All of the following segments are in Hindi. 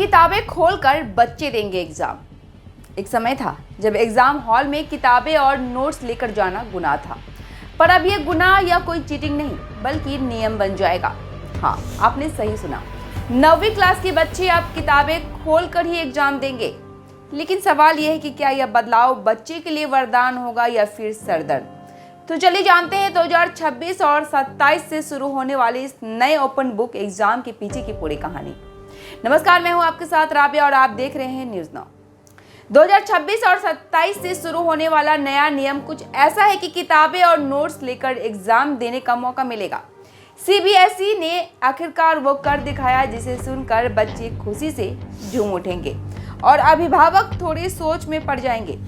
किताबें खोलकर बच्चे देंगे एग्जाम। एक समय था जब एग्जाम हॉल में किताबें और नोट्स लेकर जाना गुनाह था, पर अब यह गुनाह या कोई चीटिंग नहीं बल्कि नियम बन जाएगा। हाँ, आपने सही सुना, 9वीं क्लास के बच्चे अब किताबें खोलकर ही एग्जाम देंगे। लेकिन सवाल यह है कि क्या यह बदलाव बच्चे के लिए वरदान होगा या फिर सरदर्द। तो चलिए जानते हैं 2026 और 27 से शुरू होने वाले इस नए ओपन बुक एग्जाम के पीछे की पूरी कहानी। नमस्कार, मैं हूं आपके साथ राबिया और आप देख रहे हैं न्यूज़ नाउ। 2026 और 27 से शुरू होने वाला नया नियम कुछ ऐसा है कि किताबें और नोट्स लेकर एग्जाम देने का मौका मिलेगा। सीबीएसई ने आखिरकार वो कर दिखाया जिसे सुनकर बच्चे खुशी से झूम उठेंगे और अभिभावक थोड़ी सोच में पड़ जाएंगे।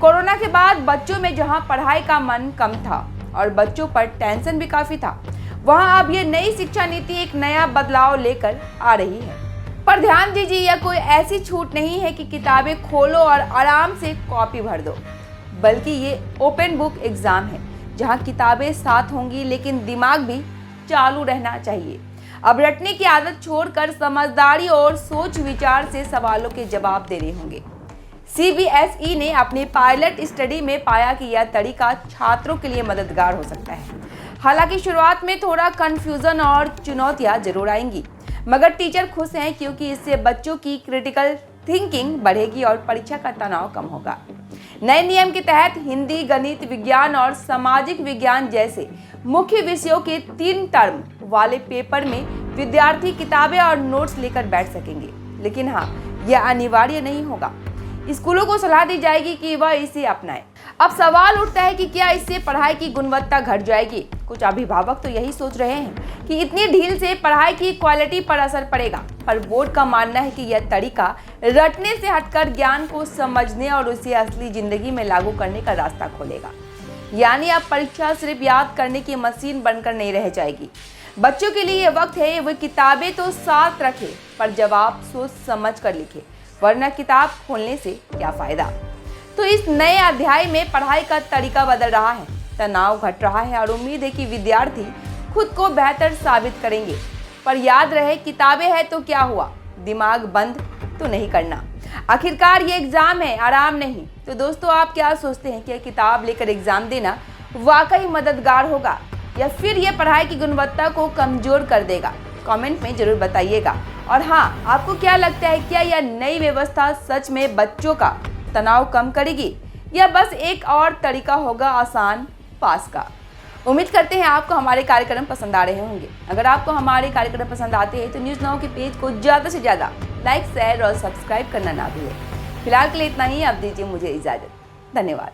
कोरोना के बाद बच्चों में जहां पढ़ाई का मन कम था और बच्चों पर टेंशन भी काफी था, वहां अब ये नई शिक्षा नीति एक नया बदलाव लेकर आ रही है। पर ध्यान दीजिए, यह कोई ऐसी छूट नहीं है कि किताबें खोलो और आराम से कॉपी भर दो, बल्कि ये ओपन बुक एग्जाम है जहां किताबें साथ होंगी लेकिन दिमाग भी चालू रहना चाहिए। अब रटने की आदत छोड़कर समझदारी और सोच विचार से सवालों के जवाब देने होंगे। सीबीएसई ने अपनी पायलट स्टडी में पाया कि यह तरीका छात्रों के लिए मददगार हो सकता है। हालांकि शुरुआत में थोड़ा कंफ्यूजन और चुनौतियां जरूर आएंगी, मगर टीचर खुश हैं क्योंकि इससे बच्चों की क्रिटिकल थिंकिंग बढ़ेगी और परीक्षा का तनाव कम होगा। नए नियम के तहत हिंदी, गणित, विज्ञान और सामाजिक विज्ञान जैसे मुख्य विषयों के 3 टर्म वाले पेपर में विद्यार्थी किताबें और नोट्स लेकर बैठ सकेंगे। लेकिन हाँ, यह अनिवार्य नहीं होगा। स्कूलों को सलाह दी जाएगी कि वह इसे अपनाएं। अब सवाल उठता है कि क्या इससे पढ़ाई की गुणवत्ता घट जाएगी। कुछ अभिभावक तो यही सोच रहे हैं कि इतनी ढील से पढ़ाई की क्वालिटी पर असर पड़ेगा, पर बोर्ड का मानना है कि यह तरीका रटने से हटकर ज्ञान को समझने और उसे असली जिंदगी में लागू करने का रास्ता खोलेगा। यानी अब परीक्षा सिर्फ याद करने की मशीन बनकर नहीं रह जाएगी। बच्चों के लिए यह वक्त है वे किताबें तो साथ रखें, पर जवाब सोच समझ कर लिखे, वरना किताब खोलने से क्या फायदा। तो इस नए अध्याय में पढ़ाई का तरीका बदल रहा है, तनाव घट रहा है और उम्मीद है कि विद्यार्थी खुद को बेहतर साबित करेंगे। पर याद रहे, किताबें है तो क्या हुआ, दिमाग बंद तो नहीं करना। आखिरकार ये एग्जाम है, आराम नहीं। तो दोस्तों, आप क्या सोचते हैं कि किताब लेकर एग्जाम देना वाकई मददगार होगा या फिर ये पढ़ाई की गुणवत्ता को कमजोर कर देगा? कमेंट में जरूर बताइएगा। और हाँ, आपको क्या लगता है, क्या यह नई व्यवस्था सच में बच्चों का तनाव कम करेगी या बस एक और तरीका होगा आसान पास का? उम्मीद करते हैं आपको हमारे कार्यक्रम पसंद आ रहे होंगे। अगर आपको हमारे कार्यक्रम पसंद आते हैं तो न्यूज़ नाउ के पेज को ज़्यादा से ज़्यादा लाइक, शेयर और सब्सक्राइब करना ना भूलें। फिलहाल के लिए इतना ही, अब दीजिए मुझे इजाज़त। धन्यवाद।